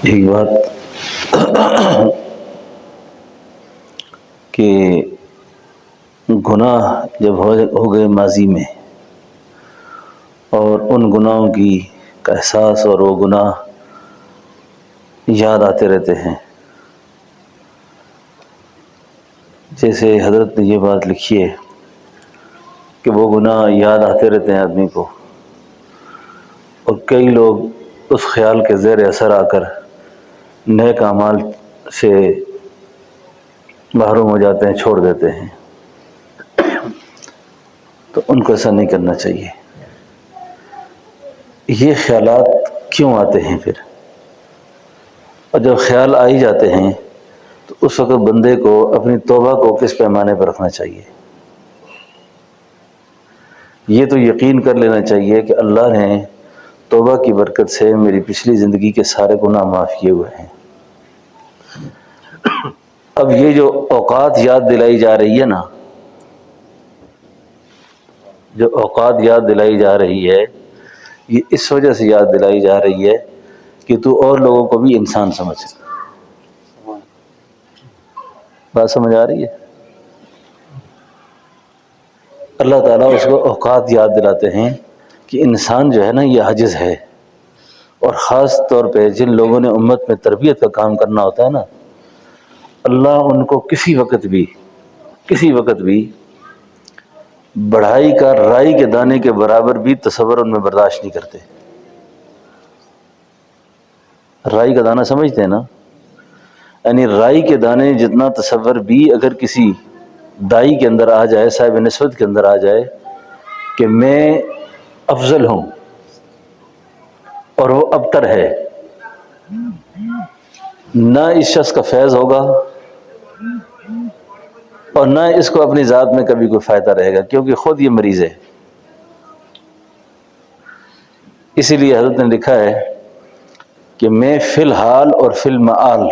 ایک بات کہ گناہ جب ہو گئے ماضی میں اور ان گناہوں کی کا احساس اور وہ گناہ یاد آتے رہتے ہیں، جیسے حضرت نے یہ بات لکھی ہے کہ وہ گناہ یاد آتے رہتے ہیں آدمی کو، اور کئی لوگ اس خیال کے زیر اثر آ کر نیک اعمال سے محروم ہو جاتے ہیں، چھوڑ دیتے ہیں۔ تو ان کو ایسا نہیں کرنا چاہیے۔ یہ خیالات کیوں آتے ہیں پھر؟ اور جب خیال آ ہی جاتے ہیں تو اس وقت بندے کو اپنی توبہ کو کس پیمانے پر رکھنا چاہیے؟ یہ تو یقین کر لینا چاہیے کہ اللہ نے توبہ کی برکت سے میری پچھلی زندگی کے سارے گناہ معاف کیے ہوئے ہیں۔ اب یہ جو اوقات یاد دلائی جا رہی ہے نا، جو اوقات یاد دلائی جا رہی ہے، یہ اس وجہ سے یاد دلائی جا رہی ہے کہ تو اور لوگوں کو بھی انسان سمجھ۔ بات سمجھ آ رہی ہے؟ اللہ تعالیٰ اس کو اوقات یاد دلاتے ہیں کہ انسان جو ہے نا یہ عاجز ہے، اور خاص طور پہ جن لوگوں نے امت میں تربیت کا کام کرنا ہوتا ہے نا، اللہ ان کو کسی وقت بھی بڑھائی کا رائی کے دانے کے برابر بھی تصور ان میں برداشت نہیں کرتے۔ رائی کا دانہ سمجھتے ہیں نا؟ یعنی رائی کے دانے جتنا تصور بھی اگر کسی دائی کے اندر آ جائے، صاحب نسبت کے اندر آ جائے کہ میں افضل ہوں اور وہ ابتر ہے، نہ اس شخص کا فیض ہوگا اور نہ اس کو اپنی ذات میں کبھی کوئی فائدہ رہے گا، کیونکہ خود یہ مریض ہے۔ اسی لیے حضرت نے لکھا ہے کہ میں فی الحال اور فی المآل،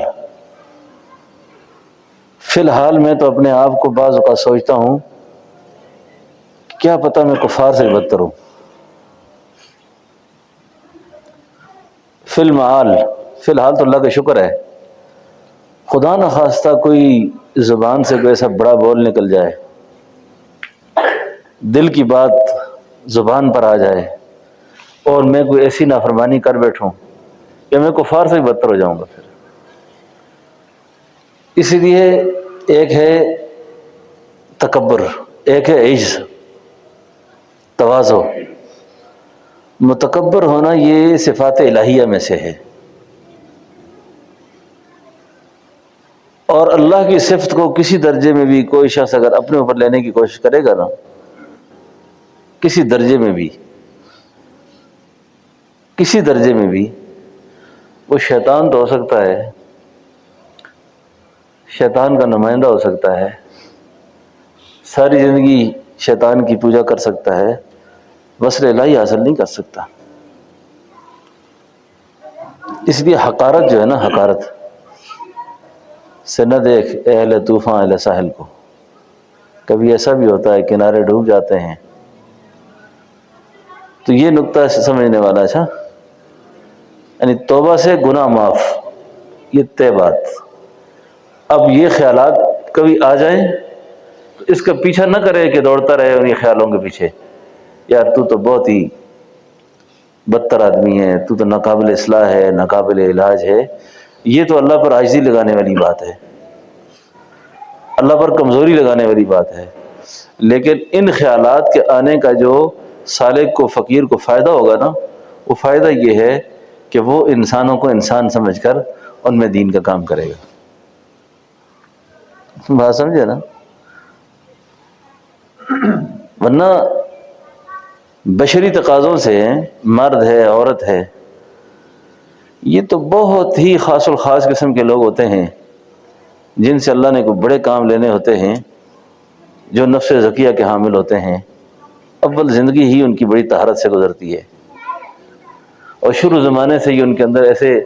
فی الحال میں تو اپنے آپ کو بعض اوقات سوچتا ہوں کیا پتہ میں کفار سے بدتر ہوں۔ فی المآل، فی الحال تو اللہ کا شکر ہے، خدا نہ خواستہ کوئی زبان سے کوئی ایسا بڑا بول نکل جائے، دل کی بات زبان پر آ جائے اور میں کوئی ایسی نافرمانی کر بیٹھوں کہ میں کفار سے بھی بدتر ہو جاؤں گا پھر۔ اسی لیے ایک ہے تکبر، ایک ہے عجز، تواضع۔ متکبر ہونا یہ صفات الہیہ میں سے ہے، اور اللہ کی صفت کو کسی درجے میں بھی کوئی شخص اگر اپنے اوپر لینے کی کوشش کرے گا نا، کسی درجے میں بھی وہ شیطان تو ہو سکتا ہے، شیطان کا نمائندہ ہو سکتا ہے، ساری زندگی شیطان کی پوجا کر سکتا ہے، وصل الہی حاصل نہیں کر سکتا۔ اس لیے حقارت جو ہے نا، حقارت سے نہ دیکھ اے اہل طوفان اہل ساحل کو۔ کبھی ایسا بھی ہوتا ہے کنارے ڈوب جاتے ہیں، تو یہ نقطہ سمجھنے والا ہے، یعنی توبہ سے گناہ معاف، یہ طے بات۔ اب یہ خیالات کبھی آ جائیں تو اس کا پیچھا نہ کرے کہ دوڑتا رہے انہیں خیالوں کے پیچھے، یار تو بہت ہی بدتر آدمی ہے، تو ناقابل اصلاح ہے، ناقابل علاج ہے۔ یہ تو اللہ پر عاجزی لگانے والی بات ہے، اللہ پر کمزوری لگانے والی بات ہے۔ لیکن ان خیالات کے آنے کا جو سالک کو، فقیر کو فائدہ ہوگا نا، وہ فائدہ یہ ہے کہ وہ انسانوں کو انسان سمجھ کر ان میں دین کا کام کرے گا۔ بات سمجھے نا؟ ورنہ بشری تقاضوں سے مرد ہے، عورت ہے، یہ تو بہت ہی خاص الخاص قسم کے لوگ ہوتے ہیں جن سے اللہ نے کوئی بڑے کام لینے ہوتے ہیں، جو نفس زکیہ کے حامل ہوتے ہیں۔ اول زندگی ہی ان کی بڑی طہارت سے گزرتی ہے، اور شروع زمانے سے ہی ان کے اندر ایسے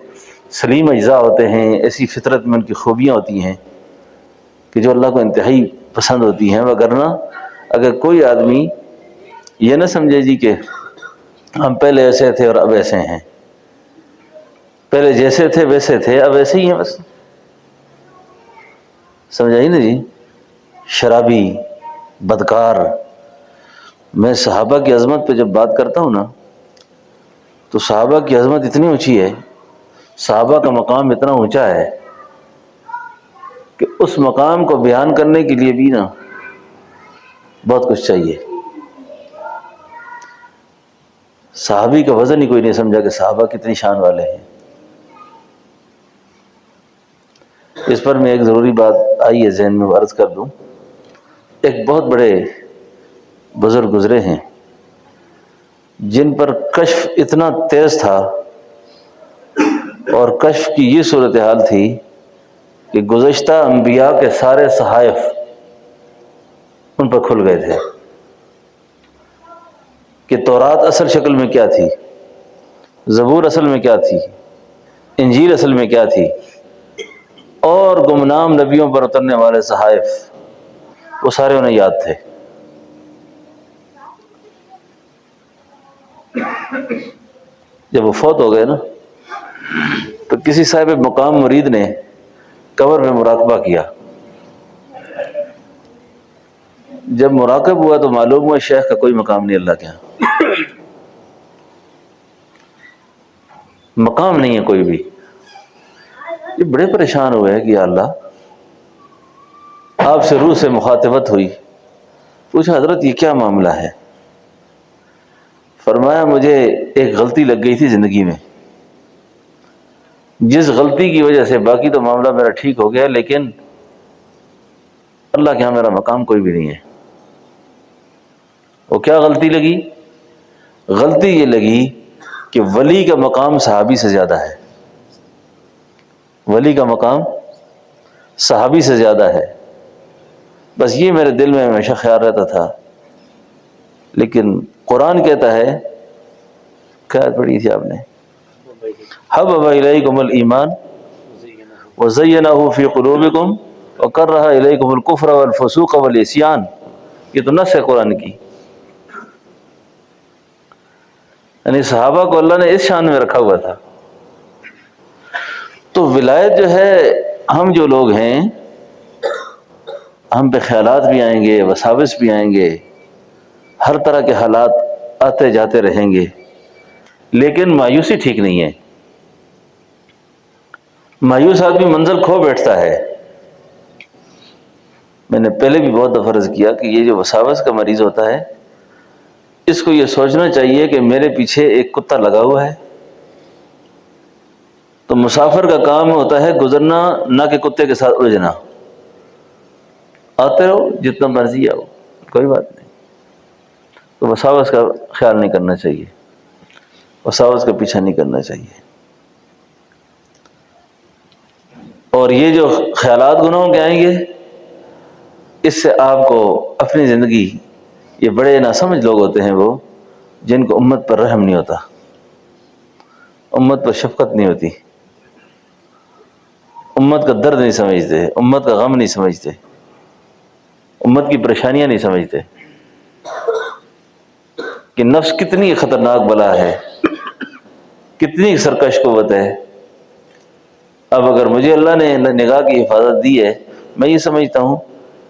سلیم اجزاء ہوتے ہیں، ایسی فطرت میں ان کی خوبیاں ہوتی ہیں کہ جو اللہ کو انتہائی پسند ہوتی ہیں۔ وگرنہ اگر کوئی آدمی یہ نہ سمجھے جی کہ ہم پہلے ایسے تھے اور اب ایسے ہیں، پہلے جیسے تھے ویسے تھے، اب ویسے ہی ہیں بس. سمجھائی نا جی؟ شرابی، بدکار. میں صحابہ کی عظمت پہ جب بات کرتا ہوں نا تو صحابہ کی عظمت اتنی اونچی ہے، صحابہ کا مقام اتنا اونچا ہے کہ اس مقام کو بیان کرنے کے لیے بھی نا بہت کچھ چاہیے. صحابی کا وزن ہی کوئی نہیں سمجھا کہ صحابہ کتنی شان والے ہیں. اس پر میں ایک ضروری بات آئی ہے ذہن میں، عرض کر دوں. ایک بہت بڑے بزرگ گزرے ہیں جن پر کشف اتنا تیز تھا اور کشف کی یہ صورتحال تھی کہ گزشتہ انبیاء کے سارے صحائف ان پر کھل گئے تھے کہ تورات اصل شکل میں کیا تھی، زبور اصل میں کیا تھی، انجیل اصل میں کیا تھی، اور گمنام نبیوں پر اترنے والے صحائف وہ سارے انہیں یاد تھے. جب وہ فوت ہو گئے نا تو کسی صاحب مقام مرید نے قبر میں مراقبہ کیا. جب مراقب ہوا تو معلوم ہوا شیخ کا کوئی مقام نہیں اللہ کے یہاں، مقام نہیں ہے کوئی بھی. یہ بڑے پریشان ہوئے ہیں کہ یا اللہ، آپ سے روح سے مخاطبت ہوئی، پوچھا حضرت یہ کیا معاملہ ہے؟ فرمایا مجھے ایک غلطی لگ گئی تھی زندگی میں، جس غلطی کی وجہ سے باقی تو معاملہ میرا ٹھیک ہو گیا، لیکن اللہ کے ہاں میرا مقام کوئی بھی نہیں ہے. وہ کیا غلطی لگی؟ غلطی یہ لگی کہ ولی کا مقام صحابی سے زیادہ ہے. ولی کا مقام صحابی سے زیادہ ہے. بس یہ میرے دل میں ہمیشہ خیال رہتا تھا. لیکن قرآن کہتا ہے، کیا پڑھی تھی آپ نے؟ حبب الیکم الایمان وزینہ فی قلوبکم وکرہ الیکم الکفر والفسوق والعصیان. یہ تو نص ہے قرآن کی. یعنی صحابہ کو اللہ نے اس شان میں رکھا ہوا تھا. تو ولایت جو ہے، ہم جو لوگ ہیں ہم پہ خیالات بھی آئیں گے، وساوس بھی آئیں گے، ہر طرح کے حالات آتے جاتے رہیں گے، لیکن مایوسی ٹھیک نہیں ہے. مایوس آدمی منزل کھو بیٹھتا ہے. میں نے پہلے بھی بہت دفعہ عرض کیا کہ یہ جو وساوس کا مریض ہوتا ہے اس کو یہ سوچنا چاہیے کہ میرے پیچھے ایک کتا لگا ہوا ہے. تو مسافر کا کام ہوتا ہے گزرنا، نہ کہ کتے کے ساتھ الجھنا. آتے رہو جتنا مرضی آؤ، کوئی بات نہیں. تو وساوس کا خیال نہیں کرنا چاہیے، وساوس کا پیچھا نہیں کرنا چاہیے. اور یہ جو خیالات گناہوں کے آئیں گے، اس سے آپ کو اپنی زندگی، یہ بڑے ناسمجھ لوگ ہوتے ہیں وہ جن کو امت پر رحم نہیں ہوتا، امت پر شفقت نہیں ہوتی، امت کا درد نہیں سمجھتے، امت کا غم نہیں سمجھتے، امت کی پریشانیاں نہیں سمجھتے کہ نفس کتنی خطرناک بلا ہے، کتنی سرکش قوت ہے. اب اگر مجھے اللہ نے نگاہ کی حفاظت دی ہے، میں یہ سمجھتا ہوں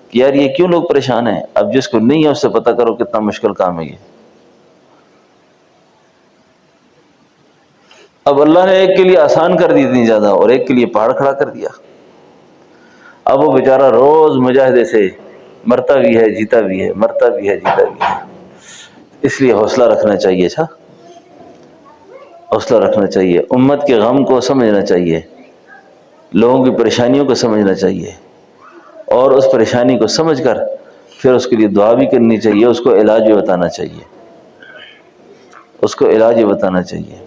کہ یار یہ کیوں لوگ پریشان ہیں. اب جس کو نہیں ہے اس سے پتہ کرو کتنا مشکل کام ہے یہ. اب اللہ نے ایک کے لیے آسان کر دی اتنی زیادہ، اور ایک کے لیے پہاڑ کھڑا کر دیا. اب وہ بیچارہ روز مجاہدے سے مرتا بھی ہے جیتا بھی ہے، مرتا بھی ہے جیتا بھی ہے. اس لیے حوصلہ رکھنا چاہیے. اچھا، حوصلہ رکھنا چاہیے، امت کے غم کو سمجھنا چاہیے، لوگوں کی پریشانیوں کو سمجھنا چاہیے، اور اس پریشانی کو سمجھ کر پھر اس کے لیے دعا بھی کرنی چاہیے، اس کو علاج بھی بتانا چاہیے، اس کو علاج بھی بتانا چاہیے.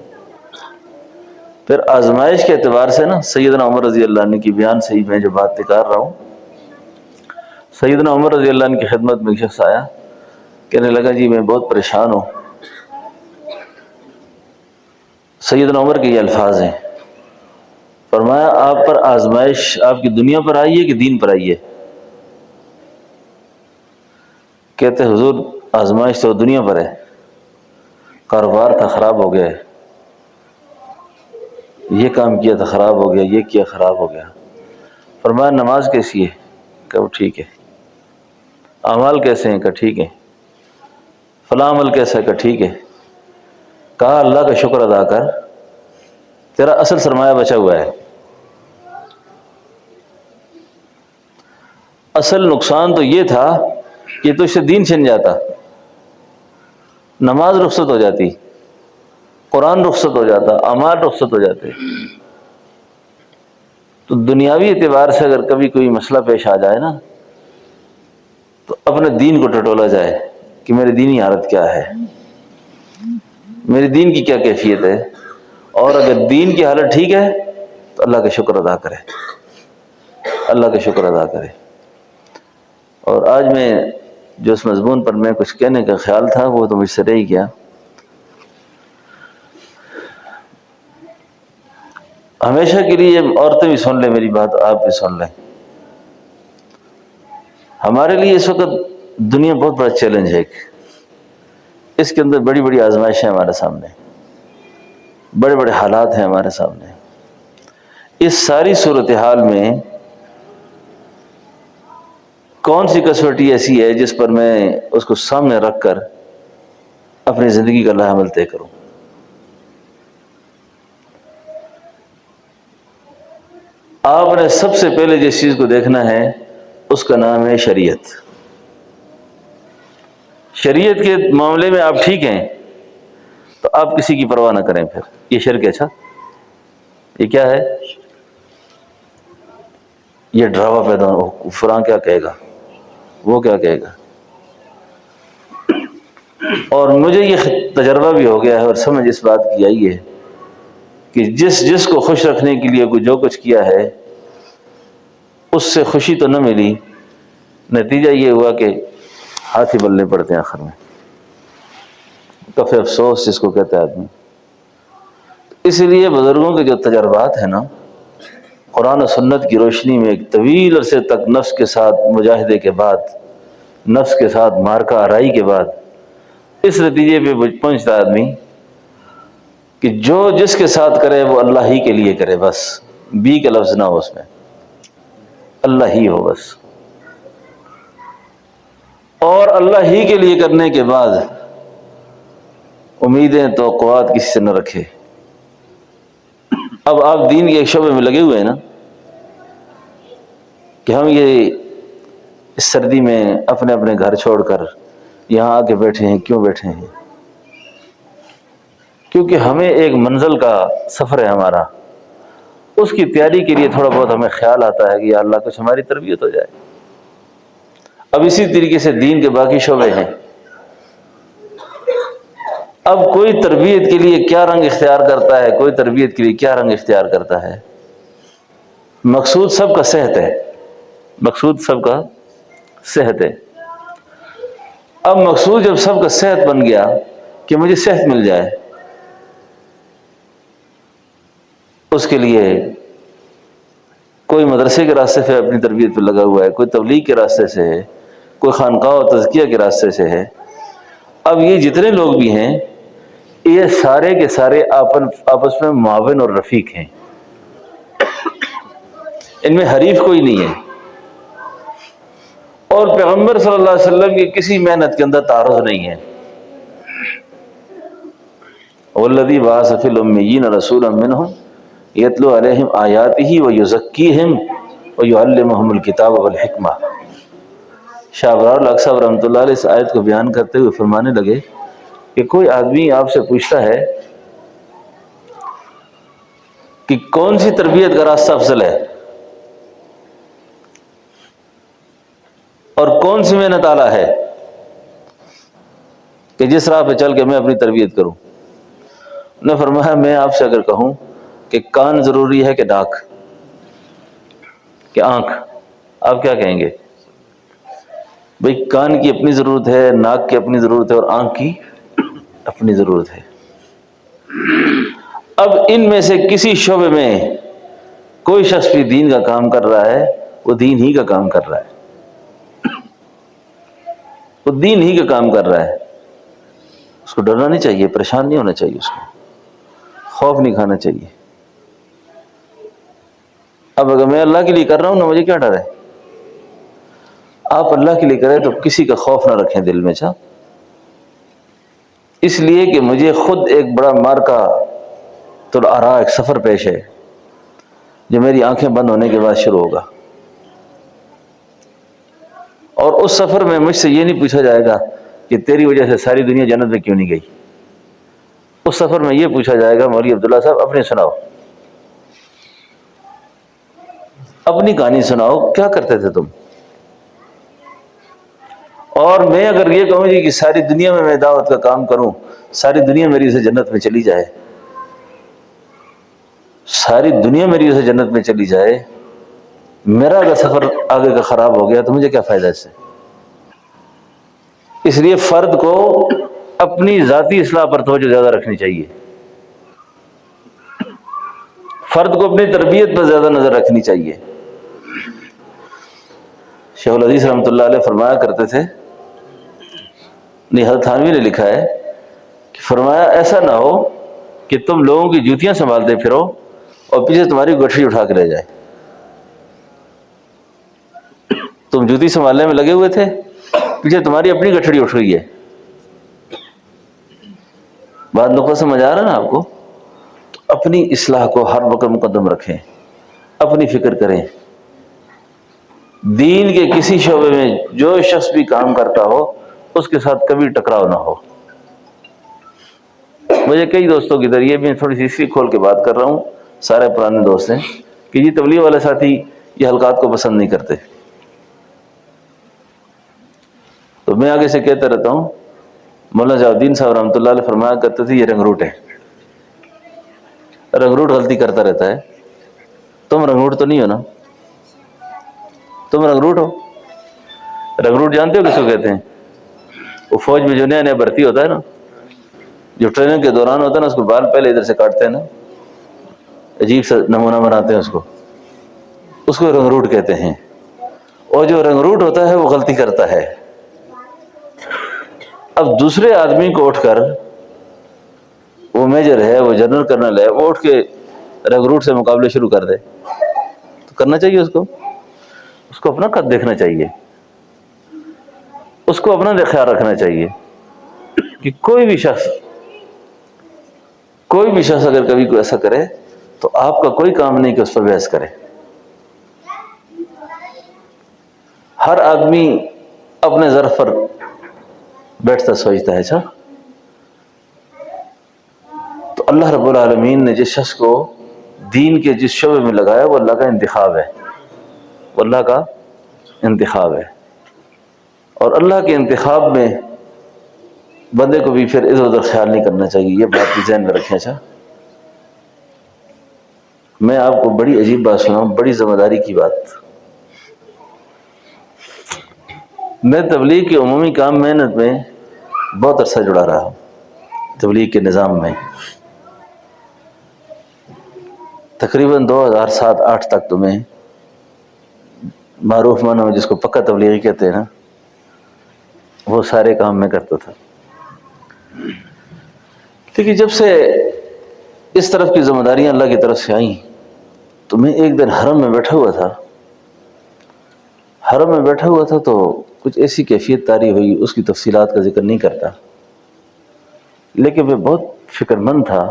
پھر آزمائش کے اعتبار سے نا سیدنا عمر رضی اللہ عنہ کی بیان سے ہی میں جو بات نکال رہا ہوں. سیدنا عمر رضی اللہ عنہ کی خدمت میں ایک شخص آیا، کہنے لگا جی میں بہت پریشان ہوں. سیدنا عمر کے یہ الفاظ ہیں، فرمایا آپ پر آزمائش آپ کی دنیا پر آئی ہے کہ دین پر آئی ہے؟ کہتے حضور آزمائش تو دنیا پر ہے، کاروبار تھا خراب ہو گیا ہے، یہ کام کیا تھا خراب ہو گیا، یہ کیا خراب ہو گیا۔ فرمایا نماز کیسی ہے؟ کہ وہ ٹھیک ہے۔ اعمال کیسے ہیں؟ کہ ٹھیک ہے۔ فلاں عمل کیسا ہے؟ کہ ٹھیک ہے۔ کہا اللہ کا شکر ادا کر، تیرا اصل سرمایہ بچا ہوا ہے۔ اصل نقصان تو یہ تھا کہ تو اس سے دین چھن جاتا، نماز رخصت ہو جاتی، قرآن رخصت ہو جاتا، اعمال رخصت ہو جاتے۔ تو دنیاوی اعتبار سے اگر کبھی کوئی مسئلہ پیش آ جائے نا، تو اپنے دین کو ٹٹولا جائے کہ میری دینی حالت کیا ہے، میری دین کی کیا کیفیت ہے، اور اگر دین کی حالت ٹھیک ہے تو اللہ کا شکر ادا کرے، اللہ کا شکر ادا کرے۔ اور آج میں جو اس مضمون پر میں کچھ کہنے کا خیال تھا وہ تو مجھ سے رہ ہی گیا۔ ہمیشہ کے لیے عورتیں بھی سن لیں میری بات، آپ بھی سن لیں۔ ہمارے لیے اس وقت دنیا بہت بڑا چیلنج ہے، اس کے اندر بڑی بڑی آزمائشیں ہمارے سامنے، بڑے بڑے حالات ہیں ہمارے سامنے۔ اس ساری صورتحال میں کون سی کسوٹی ایسی ہے جس پر میں اس کو سامنے رکھ کر اپنی زندگی کا راہ عمل طے کروں؟ آپ نے سب سے پہلے جس چیز کو دیکھنا ہے اس کا نام ہے شریعت۔ شریعت کے معاملے میں آپ ٹھیک ہیں تو آپ کسی کی پرواہ نہ کریں۔ پھر یہ شرک ہے؟ اچھا یہ کیا ہے؟ یہ ڈراوا پیدا ہو، فلاں کیا کہے گا، وہ کیا کہے گا۔ اور مجھے یہ تجربہ بھی ہو گیا ہے اور سمجھ اس بات کی آئی ہے کہ جس کو خوش رکھنے کے لیے جو کچھ کیا ہے اس سے خوشی تو نہ ملی، نتیجہ یہ ہوا کہ ہاتھ ہی بلنے پڑتے ہیں آخر میں، کفے افسوس جس کو کہتا ہے آدمی۔ اس لیے بزرگوں کے جو تجربات ہیں نا، قرآن و سنت کی روشنی میں ایک طویل عرصے تک نفس کے ساتھ مجاہدے کے بعد، نفس کے ساتھ مارکہ آرائی کے بعد اس نتیجے پہ پہنچتا آدمی کہ جو جس کے ساتھ کرے وہ اللہ ہی کے لیے کرے، بس بی کا لفظ نہ ہو اس میں، اللہ ہی ہو بس۔ اور اللہ ہی کے لیے کرنے کے بعد امیدیں توقعات کسی سے نہ رکھے۔ اب آپ دین کے ایک شعبے میں لگے ہوئے ہیں نا کہ ہم یہ اس سردی میں اپنے اپنے گھر چھوڑ کر یہاں آ کے بیٹھے ہیں، کیوں بیٹھے ہیں؟ کیونکہ ہمیں ایک منزل کا سفر ہے ہمارا، اس کی تیاری کے لیے تھوڑا بہت ہمیں خیال آتا ہے کہ یا اللہ کچھ ہماری تربیت ہو جائے۔ اب اسی طریقے سے دین کے باقی شعبے ہیں۔ اب کوئی تربیت کے لیے کیا رنگ اختیار کرتا ہے، کوئی تربیت کے لیے کیا رنگ اختیار کرتا ہے۔ مقصود سب کا صحت ہے، مقصود سب کا صحت ہے۔ اب مقصود جب سب کا صحت بن گیا کہ مجھے صحت مل جائے، اس کے لیے کوئی مدرسے کے راستے سے اپنی تربیت پہ لگا ہوا ہے، کوئی تبلیغ کے راستے سے ہے، کوئی خانقاہ و تزکیہ کے راستے سے ہے۔ اب یہ جتنے لوگ بھی ہیں یہ سارے کے سارے آپس میں معاون اور رفیق ہیں، ان میں حریف کوئی نہیں ہے۔ اور پیغمبر صلی اللہ علیہ وسلم کی کسی محنت کے اندر تعارض نہیں ہے۔ والذی بعث فی الامیین رسولا منہم یتلو علیہم آیاتہ ویزکیہم ویعلمہم الکتاب والحکمہ۔ شاہ ابرار الحق صاحب رحمۃ اللہ علیہ اس آیت کو بیان کرتے ہوئے فرمانے لگے کہ کوئی آدمی آپ سے پوچھتا ہے کہ کون سی تربیت کا راستہ افضل ہے اور کون سی محنت اعلیٰ ہے کہ جس راہ پہ چل کے میں اپنی تربیت کروں، نے فرمایا میں آپ سے اگر کہوں کہ کان ضروری ہے کہ ناک کہ آنکھ، آپ کیا کہیں گے؟ بھئی کان کی اپنی ضرورت ہے، ناک کی اپنی ضرورت ہے اور آنکھ کی اپنی ضرورت ہے۔ اب ان میں سے کسی شعبے میں کوئی شخص بھی دین کا کام کر رہا ہے، وہ دین ہی کا کام کر رہا ہے، وہ دین ہی کا کام کر رہا ہے۔ اس کو ڈرنا نہیں چاہیے، پریشان نہیں ہونا چاہیے، اس کو خوف نہیں کھانا چاہیے۔ اب اگر میں اللہ کے لیے کر رہا ہوں نا، مجھے کیا ڈر ہے؟ آپ اللہ کے لیے کریں تو کسی کا خوف نہ رکھیں دل میں، اچھا؟ اس لیے کہ مجھے خود ایک بڑا مارکا طلعہ ایک سفر پیش ہے جو میری آنکھیں بند ہونے کے بعد شروع ہوگا، اور اس سفر میں مجھ سے یہ نہیں پوچھا جائے گا کہ تیری وجہ سے ساری دنیا جنت میں کیوں نہیں گئی۔ اس سفر میں یہ پوچھا جائے گا، مولوی عبداللہ صاحب اپنی سناؤ، اپنی کہانی سناؤ، کیا کرتے تھے تم؟ اور میں اگر یہ کہوں جی کہ ساری دنیا میں دعوت کا کام کروں، ساری دنیا میری سے جنت میں چلی جائے، ساری دنیا میری سے جنت میں چلی جائے، میرا اگر سفر آگے کا خراب ہو گیا تو مجھے کیا فائدہ اس سے؟ اس لیے فرد کو اپنی ذاتی اصلاح پر توجہ زیادہ رکھنی چاہیے، فرد کو اپنی تربیت پر زیادہ نظر رکھنی چاہیے۔ شیخ الحدیث رحمۃ اللہ علیہ فرمایا کرتے تھے، حضرت تھانوی نے لکھا ہے کہ فرمایا ایسا نہ ہو کہ تم لوگوں کی جوتیاں سنبھالتے پھرو اور پیچھے تمہاری گٹھڑی اٹھا کے لے جائے۔ تم جوتی سنبھالنے میں لگے ہوئے تھے، پیچھے تمہاری اپنی گٹھڑی اٹھ گئی ہے۔ بات نقطہ سمجھ آ رہا ہے نا آپ کو؟ تو اپنی اصلاح کو ہر وقت مقدم رکھیں، اپنی فکر کریں۔ دین کے کسی شعبے میں جو شخص بھی کام کرتا ہو اس کے ساتھ کبھی ٹکراؤ نہ ہو۔ مجھے کئی دوستوں کے ذریعے میں تھوڑی سی ہسٹری کھول کے بات کر رہا ہوں، سارے پرانے دوست ہیں کہ جی تبلیغ والے ساتھی یہ حلقات کو پسند نہیں کرتے، تو میں آگے سے کہتا رہتا ہوں، مولانا جلال الدین صاحب رحمۃ اللہ علیہ فرمایا کرتے تھے یہ رنگ روٹ ہے، رنگ روٹ غلطی کرتا رہتا ہے۔ تم رنگ روٹ تو نہیں ہو نا؟ تم رنگ روٹ ہو؟ رنگ روٹ جانتے ہو کس کو کہتے ہیں؟ وہ فوج میں جو نیا نیا بھرتی ہوتا ہے نا، جو ٹریننگ کے دوران ہوتا ہے نا، اس کو بال پہلے ادھر سے کاٹتے ہیں نا، عجیب سا نمونہ بناتے ہیں اس کو رنگ روٹ کہتے ہیں۔ اور جو رنگ روٹ ہوتا ہے وہ غلطی کرتا ہے۔ اب دوسرے آدمی کو اٹھ کر، وہ میجر ہے، وہ جنرل کرنل ہے، وہ اٹھ کے رنگ روٹ سے مقابلے شروع کر دے تو کرنا چاہیے اس کو اپنا قد دیکھنا چاہیے، اس کو اپنا خیال رکھنا چاہیے کہ کوئی بھی شخص اگر کبھی کوئی ایسا کرے تو آپ کا کوئی کام نہیں کہ اس پر بحث کرے۔ ہر آدمی اپنے ظرف پر بیٹھتا سوچتا ہے، اچھا؟ تو اللہ رب العالمین نے جس شخص کو دین کے جس شعبے میں لگایا وہ اللہ کا انتخاب ہے، وہ اللہ کا انتخاب ہے، اور اللہ کے انتخاب میں بندے کو بھی پھر ادھر ادھر خیال نہیں کرنا چاہیے، یہ بات بھی ذہن میں رکھیں۔ اچھا، میں آپ کو بڑی عجیب بات سناؤں، بڑی ذمہ داری کی بات۔ میں تبلیغ کے عمومی کام محنت میں بہت عرصہ جڑا رہا ہوں، تبلیغ کے نظام میں تقریباً 2007-08 تک تو میں معروف معنوں میں جس کو پکا تبلیغی کہتے ہیں نا، وہ سارے کام میں کرتا تھا۔ لیکن جب سے اس طرف کی ذمہ داریاں اللہ کی طرف سے آئیں تو میں ایک دن حرم میں بیٹھا ہوا تھا تو کچھ ایسی کیفیت طاری ہوئی، اس کی تفصیلات کا ذکر نہیں کرتا، لیکن میں بہت فکر مند تھا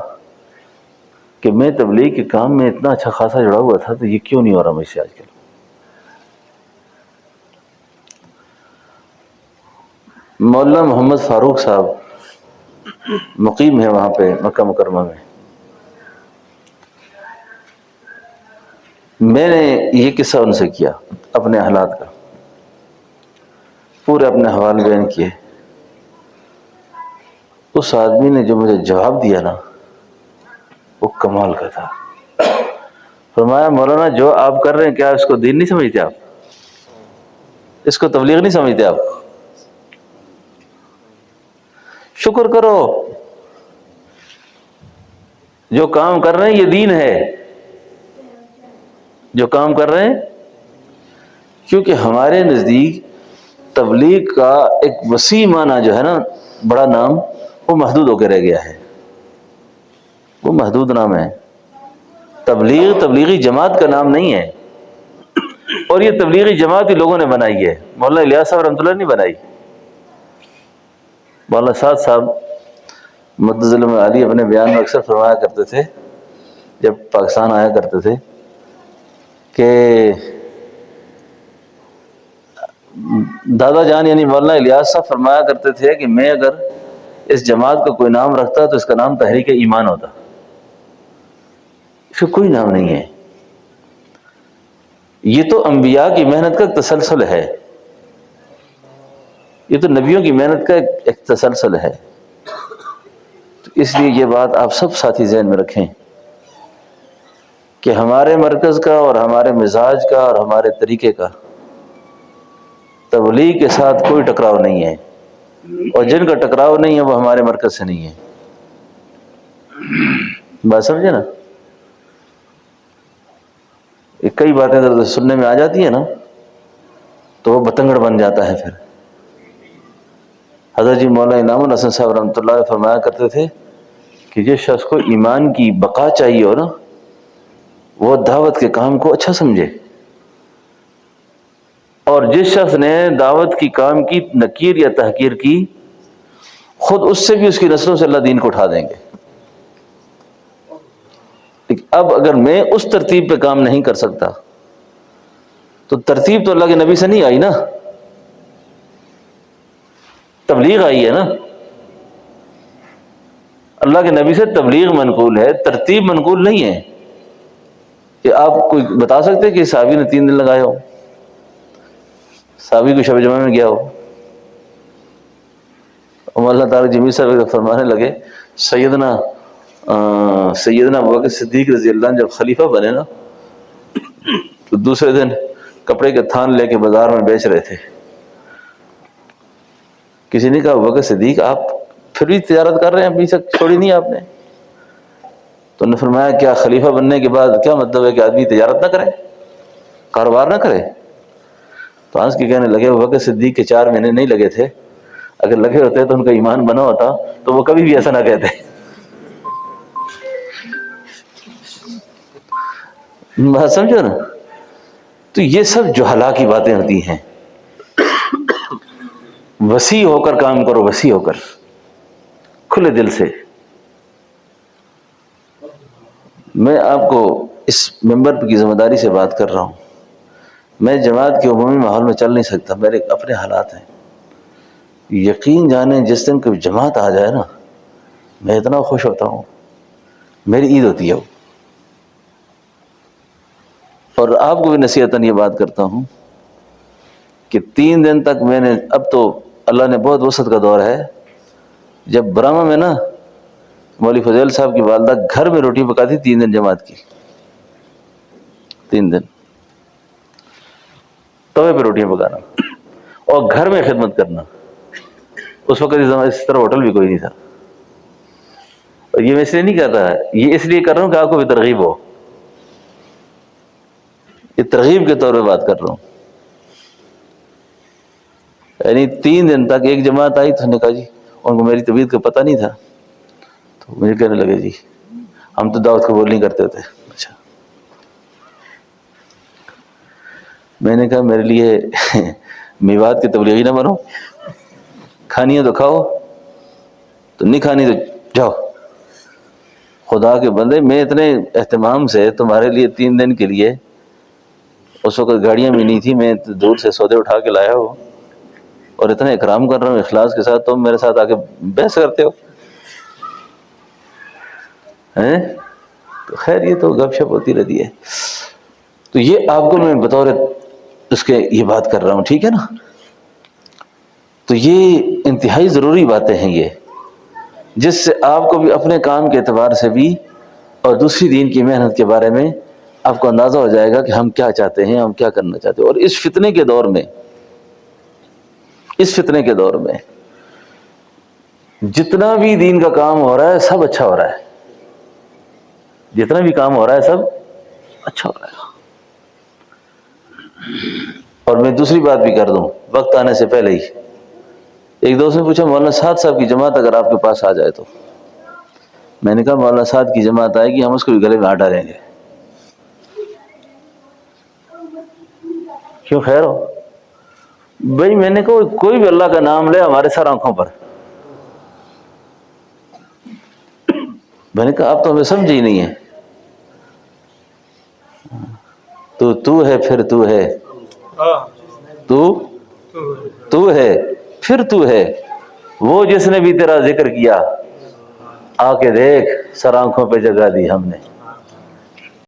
کہ میں تبلیغ کے کام میں اتنا اچھا خاصا جڑا ہوا تھا تو یہ کیوں نہیں ہو رہا مجھ سے آج کل۔ مولانا محمد فاروق صاحب مقیم ہے وہاں پہ مکہ مکرمہ میں، میں نے یہ قصہ ان سے کیا، اپنے حالات کا پورے اپنے حوال بیان کیے۔ اس آدمی نے جو مجھے جواب دیا نا وہ کمال کا تھا۔ فرمایا مولانا جو آپ کر رہے ہیں کیا اس کو دین نہیں سمجھتے آپ؟ اس کو تبلیغ نہیں سمجھتے آپ؟ شکر کرو، جو کام کر رہے ہیں یہ دین ہے، جو کام کر رہے ہیں، کیونکہ ہمارے نزدیک تبلیغ کا ایک وسیع معنی جو ہے نا، بڑا نام، وہ محدود ہو کے رہ گیا ہے، وہ محدود نام ہے۔ تبلیغی جماعت کا نام نہیں ہے۔ اور یہ تبلیغی جماعت ہی لوگوں نے بنائی ہے، مولانا الیاس صاحب رحمۃ اللہ نے بنائی۔ مولانا سعد صاحب مدظ علی اپنے بیان میں اکثر فرمایا کرتے تھے جب پاکستان آیا کرتے تھے کہ دادا جان یعنی مولانا الیاس صاحب فرمایا کرتے تھے کہ میں اگر اس جماعت کا کوئی نام رکھتا تو اس کا نام تحریک ایمان ہوتا، اس کا کوئی نام نہیں ہے۔ یہ تو انبیاء کی محنت کا ایک تسلسل ہے، یہ تو نبیوں کی محنت کا ایک تسلسل ہے۔ تو اس لیے یہ بات آپ سب ساتھی ذہن میں رکھیں کہ ہمارے مرکز کا اور ہمارے مزاج کا اور ہمارے طریقے کا تبلیغ کے ساتھ کوئی ٹکراؤ نہیں ہے، اور جن کا ٹکراؤ نہیں ہے وہ ہمارے مرکز سے نہیں ہے۔ بات سمجھے نا؟ کئی باتیں اگر سننے میں آ جاتی ہیں نا تو وہ بتنگڑ بن جاتا ہے۔ پھر حضرت جی مولانا انعام الحسن صاحب رحمۃ اللہ علیہ فرمایا کرتے تھے کہ جس شخص کو ایمان کی بقا چاہیے ہو نا وہ دعوت کے کام کو اچھا سمجھے، اور جس شخص نے دعوت کی کام کی نکیر یا تحقیر کی خود اس سے بھی اس کی نسلوں سے اللہ دین کو اٹھا دیں گے۔ اب اگر میں اس ترتیب پہ کام نہیں کر سکتا تو ترتیب تو اللہ کے نبی سے نہیں آئی نا، تبلیغ آئی ہے نا، اللہ کے نبی سے تبلیغ منقول ہے، ترتیب منقول نہیں ہے۔ کہ آپ کوئی بتا سکتے کہ صحابی نے 3 دن لگائے ہو، صحابی کو شب جمعہ میں گیا ہو؟ اللہ تعالیٰ جمیل صاحب فرمانے لگے سیدنا ابوبکر صدیق رضی اللہ عنہ جب خلیفہ بنے نا تو دوسرے دن کپڑے کے تھان لے کے بازار میں بیچ رہے تھے۔ کسی نے کہا ابوبکر صدیق آپ پھر بھی تجارت کر رہے ہیں، ابھی تک چھوڑی نہیں آپ نے؟ تو انہوں نے فرمایا کیا خلیفہ بننے کے بعد کیا مطلب ہے کہ آدمی تجارت نہ کرے، کاروبار نہ کرے؟ تو ہنس کے کہنے لگے ابوبکر صدیق کے 4 مہینے نہیں لگے تھے، اگر لگے ہوتے تو ان کا ایمان بنا ہوتا تو وہ کبھی بھی ایسا نہ کہتے۔ بات سمجھو نا؟ تو یہ سب جہلا کی باتیں ہوتی ہیں۔ وسیع ہو کر کام کرو، وسیع ہو کر، کھلے دل سے۔ میں آپ کو اس ممبر کی ذمہ داری سے بات کر رہا ہوں، میں جماعت کے عمومی ماحول میں چل نہیں سکتا، میرے اپنے حالات ہیں۔ یقین جانیں جس دن کوئی جماعت آ جائے نا میں اتنا خوش ہوتا ہوں، میری عید ہوتی ہے وہ۔ اور آپ کو بھی نصیحتاً یہ بات کرتا ہوں کہ 3 دن تک میں نے، اب تو اللہ نے بہت وسعت کا دور ہے، جب برامہ میں نا مولوی فضیل صاحب کی والدہ گھر میں روٹی پکاتی 3 دن جماعت کی، 3 دن توے پہ روٹیاں پکانا اور گھر میں خدمت کرنا۔ اس وقت اس طرح ہوٹل بھی کوئی نہیں تھا۔ اور یہ میں اس لیے نہیں کر رہا، یہ اس لیے کر رہا ہوں کہ آپ کو بھی ترغیب ہو، یہ ترغیب کے طور پہ بات کر رہا ہوں۔ یعنی 3 دن تک ایک جماعت آئی تو نے کہا جی، ان کو میری طبیعت کا پتہ نہیں تھا تو مجھے کہنے لگے جی ہم تو دعوت قبول نہیں کرتے تھے۔ اچھا، میں نے کہا میرے لیے میوات کی تبلیغی نہ بنو، کھانی ہے تو کھاؤ، تو نہیں کھانی تو جاؤ۔ خدا کے بندے، میں اتنے اہتمام سے تمہارے لیے 3 دن کے لیے، اس وقت گاڑیاں بھی نہیں تھی، میں دور سے سودے اٹھا کے لایا ہوں اور اتنا اکرام کر رہا ہوں اخلاص کے ساتھ، تم میرے ساتھ آ کے بحث کرتے ہو ہیں؟ تو خیر یہ تو گپ شپ ہوتی رہتی ہے۔ تو یہ آپ کو میں بطور اس کے یہ بات کر رہا ہوں، ٹھیک ہے نا؟ تو یہ انتہائی ضروری باتیں ہیں یہ، جس سے آپ کو بھی اپنے کام کے اعتبار سے بھی اور دوسری دین کی محنت کے بارے میں آپ کو اندازہ ہو جائے گا کہ ہم کیا چاہتے ہیں، ہم کیا کرنا چاہتے ہیں۔ اور اس فتنے کے دور میں، اس فتنے کے دور میں جتنا بھی دین کا کام ہو رہا ہے سب اچھا ہو رہا ہے، جتنا بھی کام ہو رہا ہے سب اچھا ہو رہا ہے۔ اور میں دوسری بات بھی کر دوں، وقت آنے سے پہلے ہی ایک دوست نے پوچھا مولانا سعد صاحب کی جماعت اگر آپ کے پاس آ جائے تو؟ میں نے کہا مولانا سعد کی جماعت آئے گی، ہم اس کو بھی گلے میں ہاتھ ڈالیں گے۔ کیوں خیر ہو؟ بھائی میں نے کہا کوئی بھی اللہ کا نام لے ہمارے سر آنکھوں پر. میں نے کہا اب تو ہمیں سمجھ ہی نہیں ہے. تو ہے پھر تو ہے، تو ہے پھر تو ہے، وہ جس نے بھی تیرا ذکر کیا آ کے دیکھ سر آنکھوں پہ جگہ دی ہم نے.